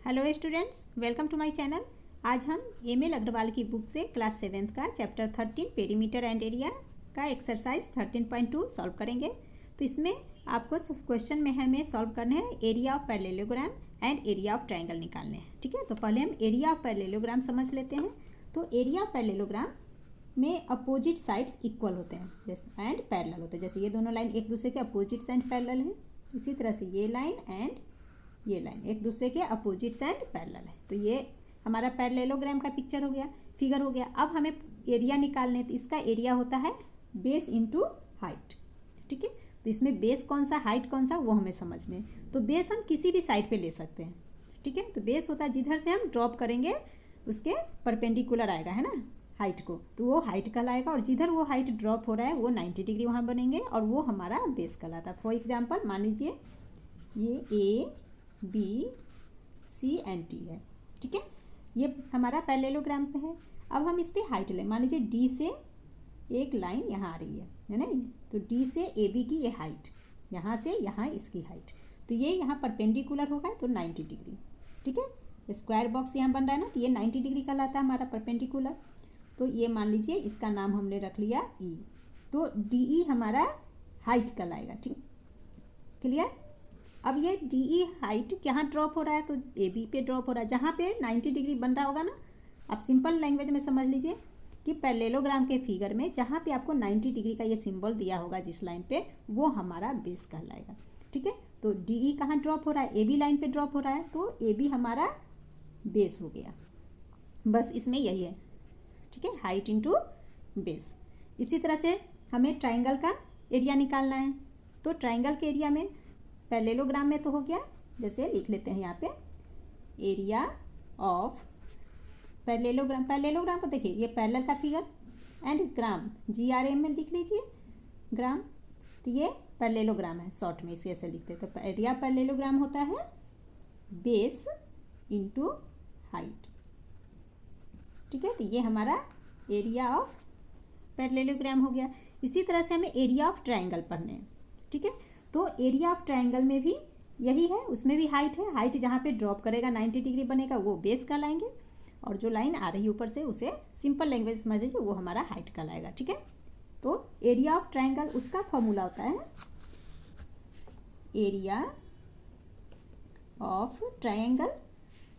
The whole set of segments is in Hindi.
Hello students, welcome to my channel. आज हम एम.एल. अग्रवाल की बुक से क्लास 7th का चैप्टर 13 पेरीमीटर एंड एरिया का एक्सरसाइज 13.2 सॉल्व करेंगे। तो इसमें आपको क्वेश्चन में हमें सॉल्व करने हैं area of parallelogram and area of triangle निकालने हैं। ठीक है, तो पहले हम एरिया ऑफ पैरेललोग्राम समझ लेते हैं। तो एरिया ऑफ पैरेललोग्राम में अपोजिट साइड्स इक्वल होते हैं जैसे एंड पैरेलल होते हैं। जैसे ये दोनों लाइन एक दूसरे के अपोजिट्स एंड पैरेलल है, इसी तरह से ये लाइन एंड ये लाइन एक दूसरे के अपोजिट्स एंड पैरेलल है। तो ये हमारा पैरेललोग्राम का पिक्चर हो गया, फिगर हो गया। अब हमें एरिया निकालने, तो इसका एरिया होता है बेस इनटू हाइट। ठीक है, तो इसमें बेस कौन सा हाइट कौन सा वो हमें समझने हैं। तो बेस हम किसी भी साइड पे ले सकते हैं। ठीक है, तो बेस होता है जिधर से हम ड्रॉप करेंगे उसके परपेंडिकुलर आएगा, है ना, हाइट को, तो वो हाइट कहलाएगा। और जिधर वो हाइट ड्रॉप हो रहा है वो 90 डिग्री वहाँ बनेंगे और वो हमारा बेस कहलाता है। फॉर एग्जाम्पल मान लीजिए ये A B C and T है। ठीक है, ये हमारा पैरेललोग्राम पे है। अब हम इस पर हाइट लें, मान लीजिए डी से एक लाइन यहाँ आ रही है ना, तो डी से ए बी की ये हाइट, यहाँ से यहाँ इसकी हाइट, तो ये यहाँ परपेंडिकुलर होगा तो 90 डिग्री। ठीक है, स्क्वायर बॉक्स यहाँ बन रहा है ना, तो ये 90 डिग्री कहलाता है हमारा परपेंडिकुलर। तो ये मान लीजिए इसका नाम हमने रख लिया ई, तो डी ई हमारा हाइट कहलाएगा। ठीक, क्लियर। अब ये डी ई हाइट कहाँ ड्रॉप हो रहा है, तो ए बी पे ड्रॉप हो रहा है, जहाँ पे 90 डिग्री बन रहा होगा ना। आप सिंपल लैंग्वेज में समझ लीजिए कि पैरेललोग्राम के फिगर में जहाँ पे आपको 90 डिग्री का ये सिंबल दिया होगा जिस लाइन पे, वो हमारा बेस कहलाएगा। ठीक है, तो डी ई कहाँ ड्रॉप हो रहा है, ए बी लाइन पे ड्रॉप हो रहा है, तो ए बी हमारा बेस हो गया। बस इसमें यही है। ठीक है, हाइट इंटू बेस। इसी तरह से हमें ट्राइंगल का एरिया निकालना है। तो ट्राइंगल के एरिया में पैरेललोग्राम में तो हो गया, जैसे लिख लेते हैं यहाँ पे एरिया ऑफ पैरेललोग्राम। पैरेललोग्राम को देखिए, ये पैरेलल का फिगर एंड ग्राम GRAM में लिख लीजिए ग्राम, तो ये पैरेललोग्राम है, शॉर्ट में इसे ऐसे लिखते हैं। तो एरिया पैरेललोग्राम होता है बेस इंटू हाइट। ठीक है, तो ये हमारा एरिया ऑफ पैरेललोग्राम हो गया। इसी तरह से हमें एरिया ऑफ ट्रायंगल पढ़ने हैं। ठीक है, तो एरिया ऑफ ट्रायंगल में भी यही है, उसमें भी हाइट है। हाइट जहाँ पे ड्रॉप करेगा 90 डिग्री बनेगा वो बेस कहलाएंगे, और जो लाइन आ रही है ऊपर से उसे सिंपल लैंग्वेज समझ लीजिए वो हमारा हाइट कहलाएगा। ठीक है, तो एरिया ऑफ ट्रायंगल उसका फॉर्मूला होता है एरिया ऑफ ट्रायंगल।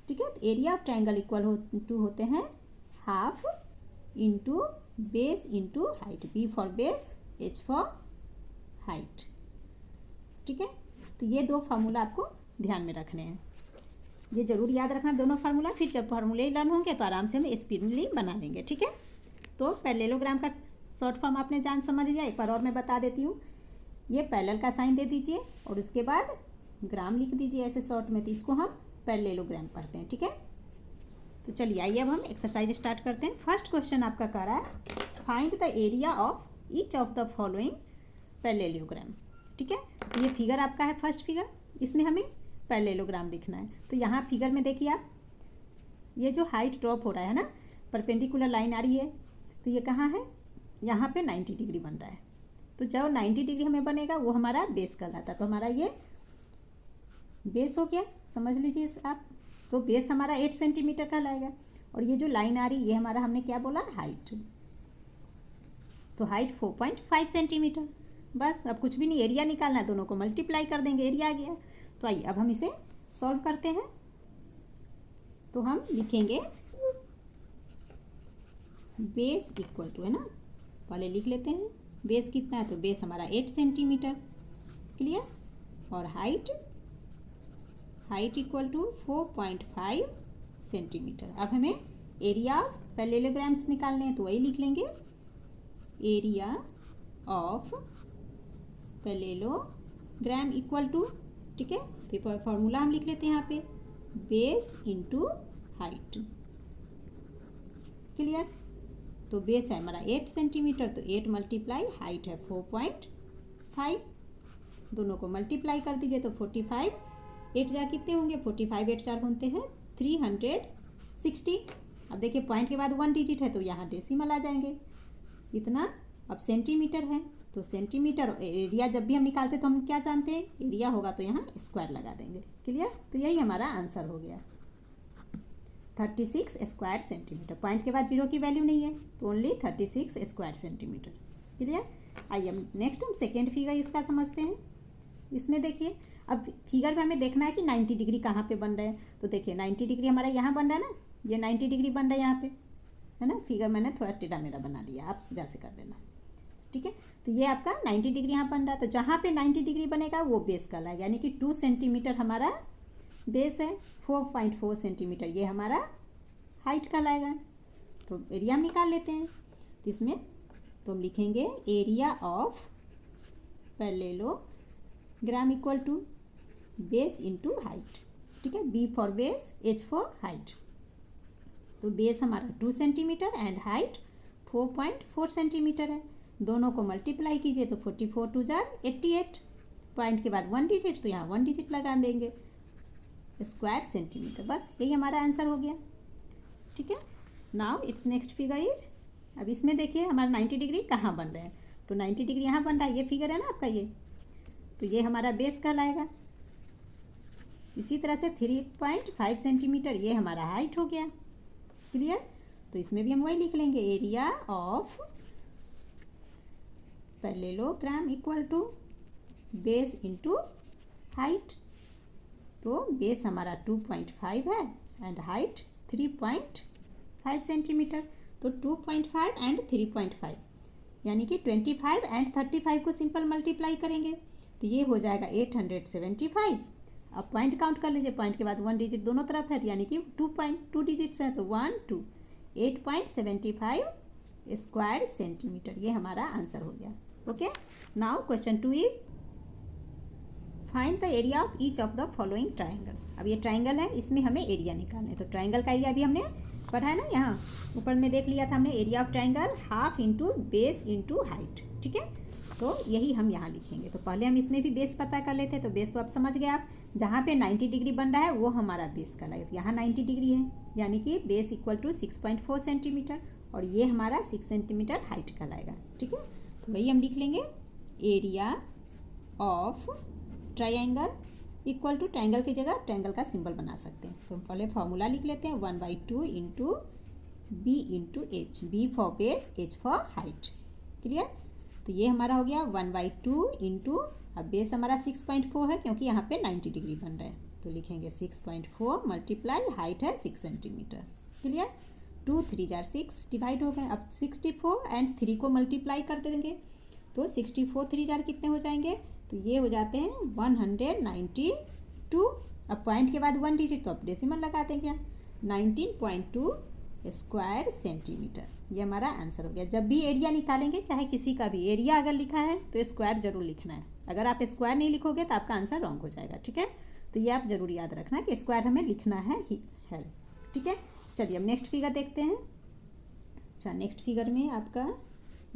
ठीक है, तो एरिया ऑफ ट्रायंगल इक्वल होते हैं half into base into height, B for base H for height. ठीक है, तो ये दो फार्मूला आपको ध्यान में रखने हैं, ये जरूर याद रखना दोनों फार्मूला। फिर जब फार्मूले लर्न होंगे तो आराम से हम स्पीडली बना लेंगे। ठीक है, तो पैरेललोग्राम का शॉर्ट फॉर्म आपने जान समझ लिया। एक बार और मैं बता देती हूँ, ये पैरेलल का साइन दे दीजिए और उसके बाद ग्राम लिख दीजिए ऐसे शॉर्ट में, तो इसको हम पैरेललोग्राम पढ़ते हैं। ठीक है, तो चलिए आइए अब हम एक्सरसाइज स्टार्ट करते हैं। फर्स्ट क्वेश्चन आपका कह रहा है find the area of each of the following parallelogram. ठीक है, तो ये फिगर आपका है फर्स्ट फिगर, इसमें हमें पैरेललोग्राम लिखना है। तो यहाँ फिगर में देखिए आप, ये जो हाइट ड्रॉप हो रहा है ना, परपेंडिकुलर लाइन आ रही है, तो ये कहाँ है, यहाँ पे 90 डिग्री बन रहा है। तो जो 90 डिग्री हमें बनेगा वो हमारा बेस कहलाता है। तो हमारा ये बेस हो गया, समझ लीजिए आप। तो बेस हमारा 8 सेंटीमीटर कहलाएगा, और ये जो लाइन आ रही है ये हमारा हमने क्या बोला, हाइट। तो हाइट 4.5 सेंटीमीटर। बस, अब कुछ भी नहीं, एरिया निकालना है, दोनों को मल्टीप्लाई कर देंगे, एरिया आ गया। तो आइए अब हम इसे सॉल्व करते हैं। तो हम लिखेंगे बेस इक्वल टू, है ना, पहले लिख लेते हैं बेस कितना है, तो बेस हमारा 8 सेंटीमीटर, क्लियर, और हाइट इक्वल टू 4.5 सेंटीमीटर। अब हमें एरिया ऑफ पैरेललोग्राम्स निकालने हैं, तो वही लिख लेंगे area of parallelogram equal to, ठीक है, तो फॉर्मूला हम लिख लेते हैं यहाँ पे बेस इंटू हाइट, क्लियर। तो बेस है हमारा 8 सेंटीमीटर, तो 8 मल्टीप्लाई हाइट है 4.5, दोनों को मल्टीप्लाई कर दीजिए तो 45, 8 जा कितने होंगे, 45 8 4 बनते हैं 360। अब देखिए पॉइंट के बाद 1 डिजिट है तो यहाँ डेसिमल आ जाएंगे इतना। अब सेंटीमीटर है, तो सेंटीमीटर एरिया जब भी हम निकालते तो हम क्या जानते हैं, एरिया होगा तो यहाँ स्क्वायर लगा देंगे, क्लियर। तो यही हमारा आंसर हो गया। 36 स्क्वायर सेंटीमीटर। पॉइंट के बाद जीरो की वैल्यू नहीं है तो ओनली 36 स्क्वायर सेंटीमीटर। क्लियर। आइए हम नेक्स्ट हम सेकेंड फिगर इसका समझते हैं। इसमें देखिए अब फिगर में हमें देखना है कि 90 डिग्री कहाँ पे बन रहे हैं। तो देखिए 90 डिग्री हमारा यहाँ बन रहा है ना, ये 90 डिग्री बन रहा है यहाँ पे, है ना। फिगर मैंने थोड़ा टेढ़ा मेढ़ा बना लिया, आप सीधा से कर लेना, ठीक है। तो ये आपका 90 डिग्री यहाँ बन रहा है। तो जहाँ पे 90 डिग्री बनेगा वो बेस कहलाएगा, यानी कि 2 सेंटीमीटर हमारा बेस है, 4.4 सेंटीमीटर ये हमारा हाइट कहलाएगा। तो एरिया हम निकाल लेते हैं। तो इसमें तो हम लिखेंगे area of parallelogram equal to base into height, ठीक है। B for base, H for height. तो बेस हमारा 2 सेंटीमीटर एंड हाइट 4.4 सेंटीमीटर है। दोनों को मल्टीप्लाई कीजिए तो 44 2 जार 88। पॉइंट के बाद 1 डिजिट, तो यहाँ 1 डिजिट लगा देंगे, स्क्वायर सेंटीमीटर। बस यही हमारा आंसर हो गया, ठीक है। Now it's next figure is, अब इसमें देखिए हमारा 90 डिग्री कहाँ बन रहा है। तो 90 डिग्री यहाँ बन रहा है, ये फिगर है ना आपका ये, तो ये हमारा बेस कहलाएगा। इसी तरह से 3.5 सेंटीमीटर ये हमारा हाइट हो गया। क्लियर। तो इसमें भी हम वही लिख लेंगे, area of parallelogram equal to base into height. तो बेस हमारा 2.5 है एंड हाइट 3.5 सेंटीमीटर। तो 2.5 एंड 3.5 यानी कि 25 एंड 35 को सिंपल मल्टीप्लाई करेंगे तो ये हो जाएगा 875। अब पॉइंट काउंट कर लीजिए, पॉइंट के बाद 1 डिजिट दोनों तरफ है, यानी कि 2 डिजिट्स हैं, तो 1 2 8.75 स्क्वायर सेंटीमीटर ये हमारा आंसर हो गया। Okay. Now question 2 is find the area of each of the following triangles. अब ये ट्राइंगल है, इसमें हमें एरिया निकालना है। तो ट्राइंगल का एरिया अभी हमने पढ़ा है ना, यहाँ ऊपर में देख लिया था हमने, area of triangle half into base into height, ठीक है। तो यही हम यहाँ लिखेंगे। तो पहले हम इसमें भी बेस पता कर लेते हैं। तो बेस तो आप समझ गए आप, जहाँ पे 90 डिग्री बन रहा है वो हमारा बेस कहलाएगा। तो यहाँ 90 डिग्री है, यानी कि बेस इक्वल टू 6.4 सेंटीमीटर और ये हमारा 6 सेंटीमीटर हाइट कहलाएगा, ठीक है। तो वही हम लिख लेंगे, area of triangle equal to, triangle की जगह ट्राइंगल का सिंबल बना सकते हैं। तो हम पहले फॉर्मूला लिख लेते हैं, 1/2 into B into H, B for base, H for height. Clear. तो ये हमारा हो गया 1/2 इंटू, अब बेस हमारा 6.4 है क्योंकि यहाँ पे 90 डिग्री बन रहा है, तो लिखेंगे 6.4 मल्टीप्लाई हाइट है 6 सेंटीमीटर। क्लियर। 2 3 जार 6 डिवाइड हो गए। अब 64 एंड 3 को मल्टीप्लाई कर देंगे तो 64 3 जार कितने हो जाएंगे, तो ये हो जाते हैं 192। अब पॉइंट के बाद 1 डिजिट तो अब डेसिमल लगा देंगे, 19.2 स्क्वायर सेंटीमीटर ये हमारा आंसर हो गया। जब भी एरिया निकालेंगे, चाहे किसी का भी एरिया अगर लिखा है तो स्क्वायर जरूर लिखना है। अगर आप स्क्वायर नहीं लिखोगे तो आपका आंसर रॉन्ग हो जाएगा, ठीक है। तो ये आप जरूर याद रखना कि स्क्वायर हमें लिखना है ही है, ठीक है। चलिए अब नेक्स्ट फिगर देखते हैं। अच्छा, नेक्स्ट फिगर में आपका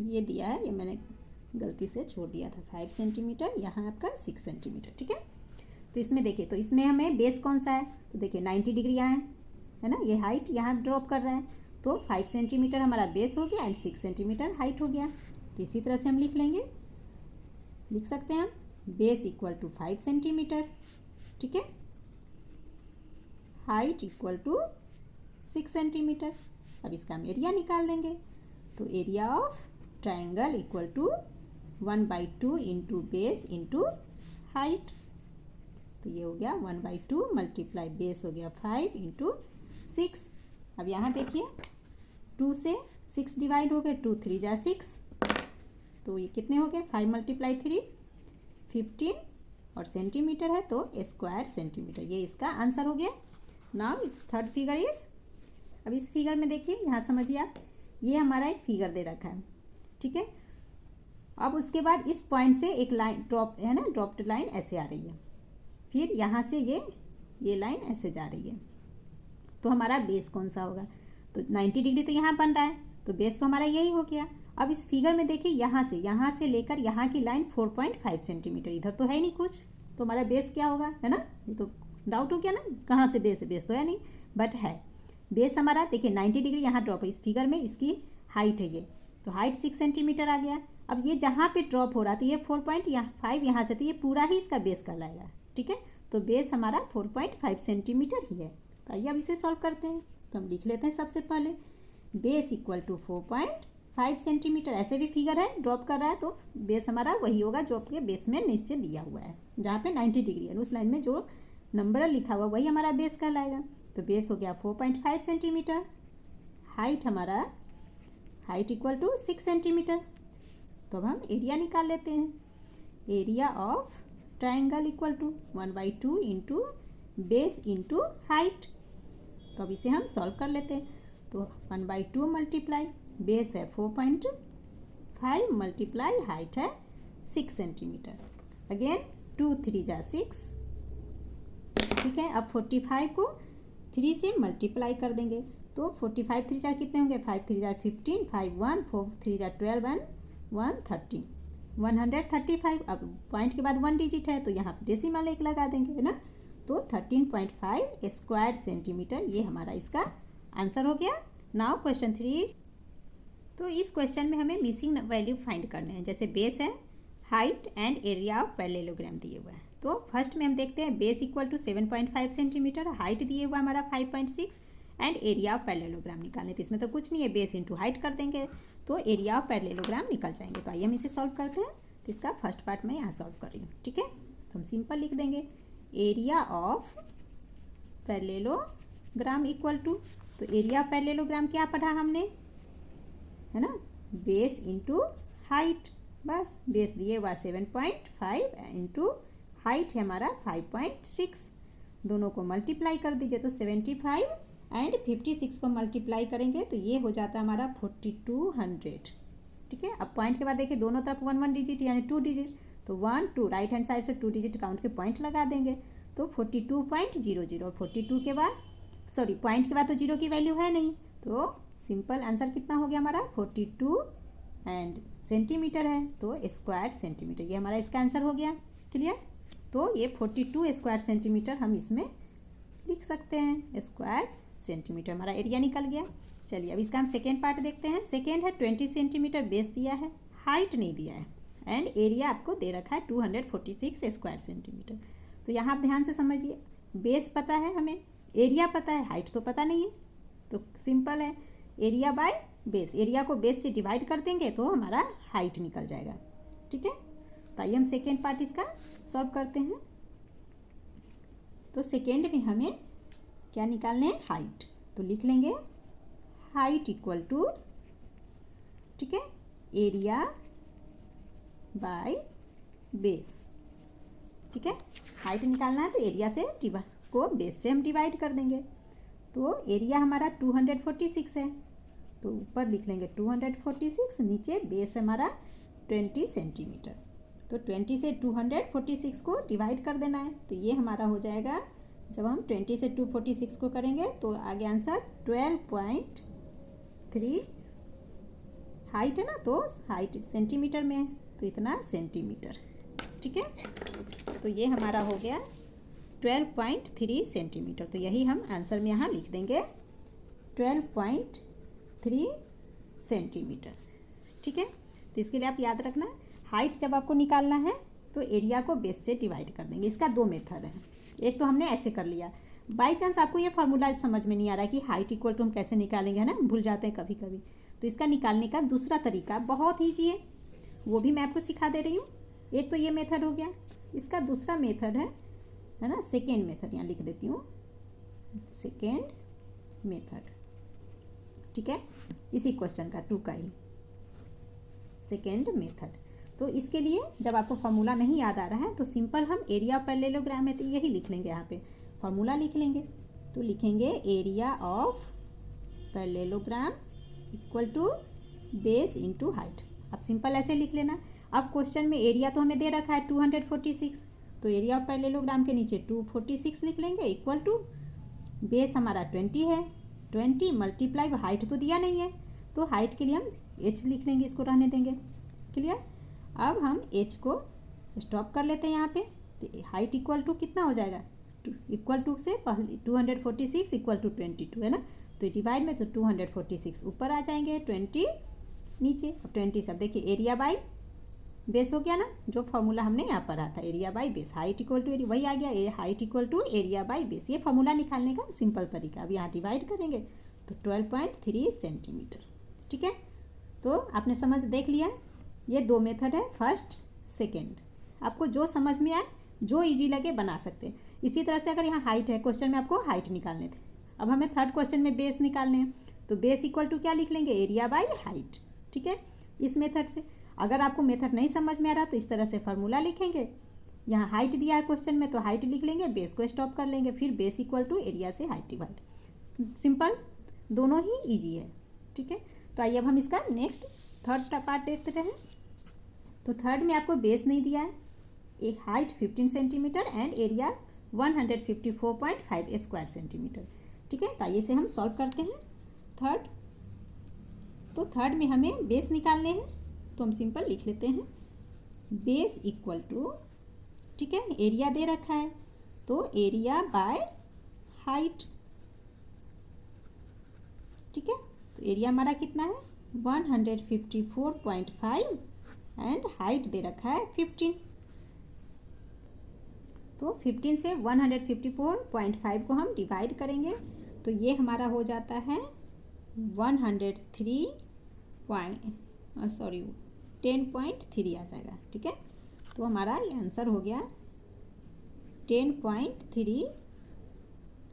ये दिया है, ये मैंने गलती से छोड़ दिया था, 5 सेंटीमीटर, यहाँ आपका 6 सेंटीमीटर, ठीक है। तो इसमें देखिए, तो इसमें हमें बेस कौन सा है, तो देखिए 90 डिग्री यहाँ है ना, ये हाइट यहाँ ड्रॉप कर रहा है, तो 5 सेंटीमीटर हमारा बेस हो गया एंड 6 सेंटीमीटर हाइट हो गया। तो इसी तरह से हम लिख सकते हैं हम, बेस इक्वल टू 5 सेंटीमीटर, ठीक है, हाइट इक्वल टू 6 सेंटीमीटर। अब इसका हम एरिया निकाल लेंगे। तो area of triangle equal to 1/2 into base into height. तो ये हो गया 1/2 मल्टीप्लाई बेस हो गया 5 इंटू 6। अब यहाँ देखिए 2 से 6 डिवाइड हो गए, 2 3 जा 6, तो ये कितने हो गए, 5 मल्टीप्लाई 3 15 और सेंटीमीटर है तो स्क्वायर सेंटीमीटर, ये इसका आंसर हो गया। Now it's third figure is, अब इस फिगर में देखिए, यहाँ समझिए आप, ये हमारा एक फिगर दे रखा है, ठीक है। अब उसके बाद इस पॉइंट से एक लाइन ड्रॉप है ना, ड्रॉप्ड लाइन ऐसे आ रही है, फिर यहाँ से ये लाइन ऐसे जा रही है। तो हमारा बेस कौन सा होगा, तो 90 डिग्री तो यहाँ बन रहा है, तो बेस तो हमारा यही हो गया। अब इस फिगर में देखिए, यहाँ से लेकर यहाँ की लाइन 4.5 सेंटीमीटर, इधर तो है नहीं कुछ, तो हमारा बेस क्या होगा, है ना। ये तो डाउट हो गया ना, कहाँ से बेस है, बेस तो है नहीं, बट है बेस हमारा। देखिए 90 डिग्री यहाँ ड्रॉप है, इस फिगर में इसकी हाइट है ये, तो हाइट 6 सेंटीमीटर आ गया। अब ये जहाँ पे ड्रॉप हो रहा था, ये 4.5 यहाँ से, तो ये पूरा ही इसका बेस कहलाएगा, ठीक है। तो बेस हमारा 4.5 सेंटीमीटर ही है। तो आइए अब इसे सॉल्व करते हैं। तो हम लिख लेते हैं सबसे पहले बेस इक्वल टू 4.5 सेंटीमीटर। ऐसे भी फिगर है, ड्रॉप कर रहा है तो बेस हमारा वही होगा जो आपके बेस में नीचे दिया हुआ है, जहाँ पे 90 डिग्री है उस लाइन में जो नंबर लिखा हुआ वही हमारा बेस कहलाएगा। तो बेस हो गया 4.5 सेंटीमीटर। हाइट हमारा हाइट इक्वल टू 6 सेंटीमीटर। तो अब हम एरिया निकाल लेते हैं। Area of triangle equal to 1/2 into base into height. तो अब इसे हम सॉल्व कर लेते हैं। तो 1/2 मल्टीप्लाई बेस है 4.5 मल्टीप्लाई हाइट है 6 सेंटीमीटर। अगेन 2 3 जा 6, ठीक है। अब 45 को 3 से मल्टीप्लाई कर देंगे तो 45 3 4 कितने होंगे, 5 3 4 15, 5 1 4 3 4 12 1 1 13, 135। अब पॉइंट के बाद 1 डिजिट है तो यहाँ पे डेसिमल 1 लगा देंगे, है ना। तो 13.5 स्क्वायर सेंटीमीटर ये हमारा इसका आंसर हो गया। Now question 3। तो इस क्वेश्चन में हमें मिसिंग वैल्यू फाइंड करने हैं। जैसे बेस है, height and area of parallelogram दिए हुआ है। तो फर्स्ट में हम देखते हैं base equal to 7.5 centimetre, height दिए हुआ हमारा 5.6 एंड एरिया ऑफ पैरेललोग्राम निकालने। तो इसमें तो कुछ नहीं है, बेस इंटू हाइट कर देंगे तो एरिया ऑफ पैरेललोग्राम निकल जाएंगे। तो आइए हम इसे सॉल्व करते हैं। तो इसका फर्स्ट पार्ट मैं यहाँ सॉल्व कर रही हूँ, ठीक है। तो हम सिंपल लिख देंगे area of parallelogram equal to, तो एरिया ऑफ पैरेललोग्राम क्या पढ़ा हमने, है ना, बेस इंटू हाइट। बस बेस दिए हुआ 7.5 इंटू हाइट है हमारा 5.6। दोनों को मल्टीप्लाई कर दीजिए तो 75 एंड 56 को मल्टीप्लाई करेंगे तो ये हो जाता है हमारा 4200, ठीक है। अब पॉइंट के बाद देखिए दोनों तरफ 1 1 डिजिट यानी 2 डिजिट, तो 1 2 राइट हैंड साइड से 2 डिजिट काउंट के पॉइंट लगा देंगे तो 42.00। और 42 के बाद सॉरी पॉइंट के बाद तो 0 की वैल्यू है नहीं, तो सिंपल आंसर कितना हो गया हमारा 42 एंड सेंटीमीटर है तो स्क्वायर सेंटीमीटर, ये हमारा इसका आंसर हो गया। क्लियर। तो ये 42 स्क्वायर सेंटीमीटर हम इसमें लिख सकते हैं, स्क्वायर सेंटीमीटर हमारा एरिया निकल गया। चलिए अब इसका हम सेकेंड पार्ट देखते हैं। सेकेंड है 20 सेंटीमीटर बेस दिया है, हाइट नहीं दिया है एंड एरिया आपको दे रखा है 246 स्क्वायर सेंटीमीटर। तो यहाँ आप ध्यान से समझिए, बेस पता है हमें, एरिया पता है, हाइट तो पता नहीं है। तो सिंपल है एरिया बाय बेस, एरिया को बेस से डिवाइड कर देंगे तो हमारा हाइट निकल जाएगा, ठीक है। तो आइए हम सेकेंड पार्ट इसका सॉल्व करते हैं। तो सेकेंड में हमें क्या निकालने हैं, हाइट। तो लिख लेंगे हाइट इक्वल टू, ठीक है, एरिया बाय बेस, ठीक है। हाइट निकालना है तो एरिया से को बेस से हम डिवाइड कर देंगे। तो एरिया हमारा 246 है तो ऊपर लिख लेंगे 246, नीचे बेस हमारा 20 सेंटीमीटर। तो 20 से 246 को डिवाइड कर देना है तो ये हमारा हो जाएगा, जब हम 20 से 246 को करेंगे तो आगे आंसर 12.3। हाइट है ना, तो हाइट सेंटीमीटर में है तो इतना सेंटीमीटर, ठीक है। तो ये हमारा हो गया 12.3 सेंटीमीटर। तो यही हम आंसर में यहाँ लिख देंगे 12.3 सेंटीमीटर, ठीक है। तो इसके लिए आप याद रखना हाइट जब आपको निकालना है तो एरिया को बेस से डिवाइड कर देंगे। इसका 2 मेथड है, एक तो हमने ऐसे कर लिया, बाई चांस आपको ये फार्मूला समझ में नहीं आ रहा है कि हाइट इक्वल टू हम कैसे निकालेंगे, है ना, भूल जाते हैं कभी कभी। तो इसका निकालने का दूसरा तरीका बहुत ईजी है, वो भी मैं आपको सिखा दे रही हूँ। एक तो ये मेथड हो गया, इसका दूसरा मेथड है ना, सेकेंड मेथड यहाँ लिख देती हूँ, सेकेंड मेथड, ठीक है। इसी क्वेश्चन का 2 का ही सेकेंड मेथड। तो इसके लिए जब आपको फार्मूला नहीं याद आ रहा है तो सिंपल हम एरिया ऑफ पैरेललोग्राम है तो यही लिख लेंगे, यहाँ पे फार्मूला लिख लेंगे। तो लिखेंगे area of parallelogram equal to base into height. अब सिंपल ऐसे लिख लेना। अब क्वेश्चन में एरिया तो हमें दे रखा है 246, तो एरिया ऑफ पैरेललोग्राम के नीचे 246 लिख लेंगे इक्वल टू बेस हमारा 20 है, 20 मल्टीप्लाई हाइट तो दिया नहीं है तो हाइट के लिए हम h लिख लेंगे, इसको रहने देंगे। क्लियर। अब हम h को स्टॉप कर लेते हैं यहाँ पे। तो हाइट इक्वल टू कितना हो जाएगा, इक्वल टू से पहले 246 इक्वल टू 22 है ना, तो डिवाइड में तो 246 ऊपर आ जाएंगे, 20 नीचे। अब 20 सब देखिए एरिया बाई बेस हो गया ना, जो फॉर्मूला हमने यहाँ पर रहा था, area by base, height equal to area, वही आ गया, height equal to area by base. ये फॉर्मूला निकालने का सिंपल तरीका। अब यहाँ डिवाइड करेंगे तो 12.3 सेंटीमीटर। ठीक है, तो आपने समझ देख लिया। ये दो मेथड है, फर्स्ट सेकेंड। आपको जो समझ में आए, जो ईजी लगे बना सकते हैं। इसी तरह से अगर यहाँ हाइट है, क्वेश्चन में आपको हाइट निकालने थे, अब हमें थर्ड क्वेश्चन में बेस निकालने हैं, तो बेस इक्वल टू क्या लिख लेंगे, एरिया बाई हाइट। ठीक है, इस मेथड से। अगर आपको मेथड नहीं समझ में आ रहा तो इस तरह से फार्मूला लिखेंगे। यहाँ हाइट दिया है क्वेश्चन में तो हाइट लिख लेंगे, बेस को स्टॉप कर लेंगे, फिर बेस इक्वल टू एरिया से हाइट डिवाइड। सिंपल, दोनों ही ईजी है। ठीक है, तो आइए अब हम इसका नेक्स्ट थर्ड पार्ट देखते हैं। तो थर्ड में आपको बेस नहीं दिया है, एक height 15 centimetre and area 154.5 square centimetre. ठीक है, तो आइए इसे हम सॉल्व करते हैं थर्ड। तो थर्ड में हमें बेस निकालने हैं, तो हम सिंपल लिख लेते हैं बेस इक्वल टू, ठीक है, एरिया दे रखा है तो एरिया बाय हाइट। ठीक है, तो एरिया हमारा कितना है 154.5 एंड हाइट दे रखा है 15। तो 15 से 154.5 को हम डिवाइड करेंगे तो ये हमारा हो जाता है 10.3 आ जाएगा। ठीक है, तो हमारा ये आंसर हो गया 10.3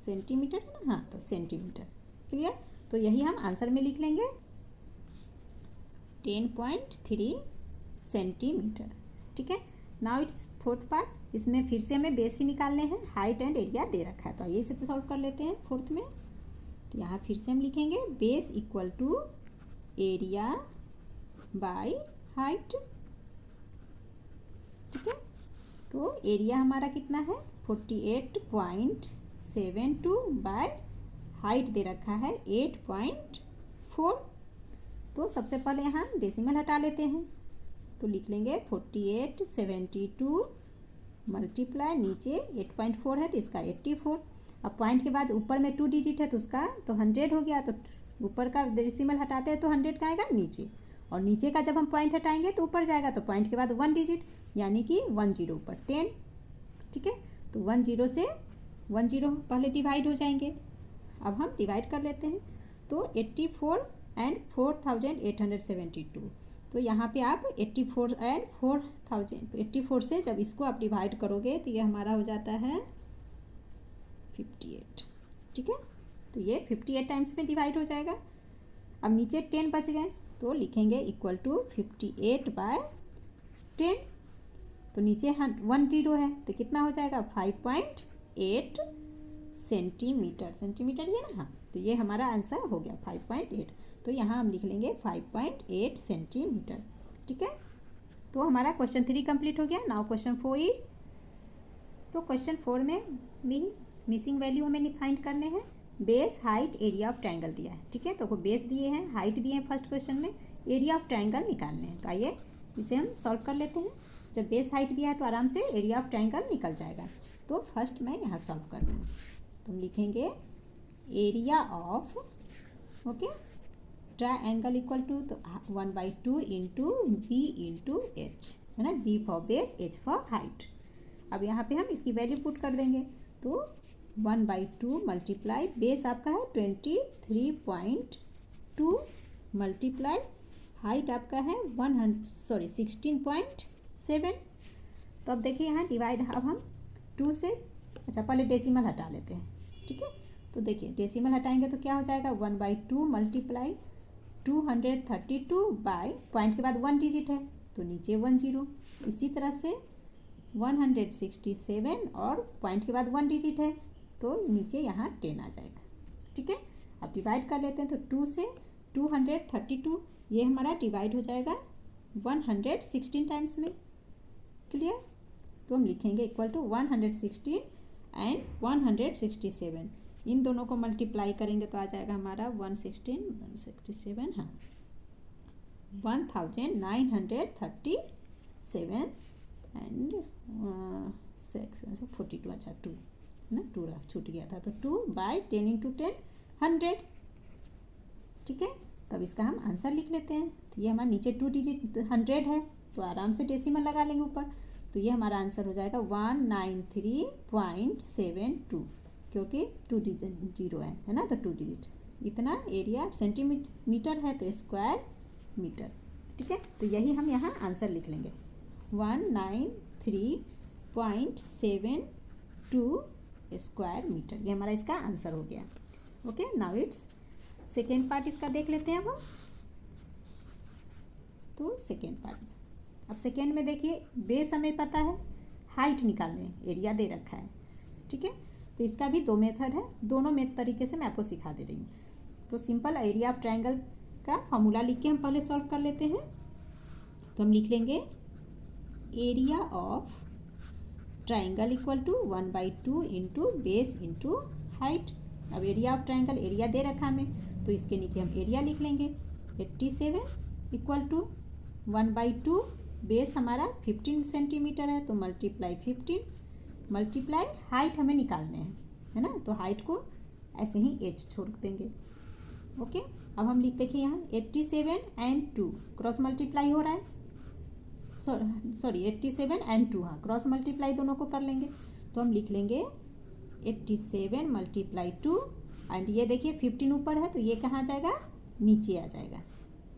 सेंटीमीटर है ना, हाँ तो सेंटीमीटर। क्लियर, तो यही हम आंसर में लिख लेंगे 10.3 सेंटीमीटर। ठीक है, नाउ इट्स फोर्थ पार्ट। इसमें फिर से हमें बेस ही निकालने हैं, हाइट एंड एरिया दे रखा है, तो आइए इसे तो सॉल्व कर लेते हैं फोर्थ में। तो यहाँ फिर से हम लिखेंगे base equal to area by height. ठीक है, तो एरिया हमारा कितना है 48.72 बाय हाइट दे रखा है 8.4। तो सबसे पहले यहाँ डेसिमल हटा लेते हैं, तो लिख लेंगे 4872 मल्टीप्लाई नीचे 8.4 है तो इसका 84। अब पॉइंट के बाद ऊपर में 2 डिजिट है तो उसका तो 100 हो गया, तो ऊपर का डेसिमल हटाते हैं तो 100 का आएगा नीचे, और नीचे का जब हम पॉइंट हटाएंगे तो ऊपर जाएगा, तो पॉइंट के बाद 1 डिजिट यानी कि 10 ऊपर 10। ठीक है, तो 10 से 10 पहले डिवाइड हो जाएंगे। अब हम डिवाइड कर लेते हैं, तो 84 एंड 4872। तो यहाँ पे आप 84 एंड 84 से जब इसको आप डिवाइड करोगे तो ये हमारा हो जाता है 58। ठीक है, तो ये 58 टाइम्स में डिवाइड हो जाएगा। अब नीचे 10 बच गए तो लिखेंगे इक्वल टू 58 बाय 10। तो नीचे 10 है तो कितना हो जाएगा 5.8 सेंटीमीटर। सेंटीमीटर ये ना, हाँ, तो ये हमारा आंसर हो गया 5.8। तो यहाँ हम लिख लेंगे 5.8 सेंटीमीटर। ठीक है, तो हमारा क्वेश्चन 3 कंप्लीट हो गया। नाउ क्वेश्चन 4 इज, तो क्वेश्चन 4 में भी मिसिंग वैल्यू हमें फाइंड करने हैं। Base height area of triangle दिया है। ठीक है, तो बेस दिए हैं, हाइट दिए हैं फर्स्ट क्वेश्चन में, एरिया ऑफ ट्रायंगल निकालने हैं। तो आइए इसे हम सॉल्व कर लेते हैं। जब बेस हाइट दिया है तो आराम से एरिया ऑफ ट्रायंगल निकल जाएगा। तो फर्स्ट मैं यहाँ सॉल्व कर दूँगी, तो हम लिखेंगे area of, okay, triangle equal to, तो 1/2 इंटू बी इंटू एच है ना, B for base, H for height. अब यहाँ पे हम इसकी वैल्यू पुट कर देंगे, तो 1/2 मल्टीप्लाई बेस आपका है 23.2 मल्टीप्लाई हाइट आपका है 16.7। तो अब देखिए यहाँ डिवाइड, अब हम 2 से, अच्छा पहले डेसिमल हटा लेते हैं। ठीक है, तो देखिए डेसिमल हटाएंगे तो क्या हो जाएगा 1/2 मल्टीप्लाई 232 बाय, पॉइंट के बाद 1 डिजिट है तो नीचे 10। इसी तरह से 167 और पॉइंट के बाद 1 डिजिट है तो नीचे यहाँ 10 आ जाएगा। ठीक है, अब डिवाइड कर लेते हैं, तो 2 से 232 ये हमारा डिवाइड हो जाएगा 116 टाइम्स में। क्लियर, तो हम लिखेंगे इक्वल टू 116 एंड 167, इन दोनों को मल्टीप्लाई करेंगे तो आ जाएगा हमारा 167, हाँ 1937 एंड 42, अच्छा 2 ना, 2 छूट गया था, तो 2/10 इंटू 10 100। ठीक है, तब इसका हम आंसर लिख लेते हैं। तो ये हमारा नीचे 2 डिजिट 100 है तो आराम से डेसिमल लगा लेंगे ऊपर। तो ये हमारा आंसर हो जाएगा 193.72, क्योंकि 2 डिजिट जीरो है ना, तो 2 डिजिट। इतना एरिया सेंटीमीटर है तो स्क्वायर मीटर। ठीक है, तो यही हम यहाँ आंसर लिख लेंगे 193.72 स्क्वायर मीटर। ये हमारा इसका आंसर हो गया। Okay, now it's second part इसका देख लेते हैं अब। तो सेकेंड पार्ट, अब सेकेंड में देखिए बेस हमें पता है, हाइट निकालने एरिया दे रखा है। ठीक है, तो इसका भी 2 मेथड है, दोनों तरीके से मैं आपको सिखा दे रही हूँ। तो सिंपल एरिया ऑफ ट्रायंगल का फॉर्मूला लिख के हम पहले सॉल्व कर लेते हैं। तो हम लिख लेंगे area of triangle equal to 1/2 into base into height. अब एरिया ऑफ ट्रायंगल एरिया दे रखा हमें, तो इसके नीचे हम एरिया लिख लेंगे 87 इक्वल टू 1/2, बेस हमारा 15 सेंटीमीटर है तो मल्टीप्लाई 15 मल्टीप्लाई हाइट हमें निकालने हैं, है ना। तो हाइट को ऐसे ही एच छोड़ देंगे। ओके, अब हम लिख देखिए यहाँ 87 एंड 2 क्रॉस मल्टीप्लाई हो रहा है, सॉरी 87 एंड 2, हाँ क्रॉस मल्टीप्लाई दोनों को कर लेंगे। तो हम लिख लेंगे 87 मल्टीप्लाई 2 एंड ये देखिए 15 ऊपर है तो ये कहाँ जाएगा, नीचे आ जाएगा।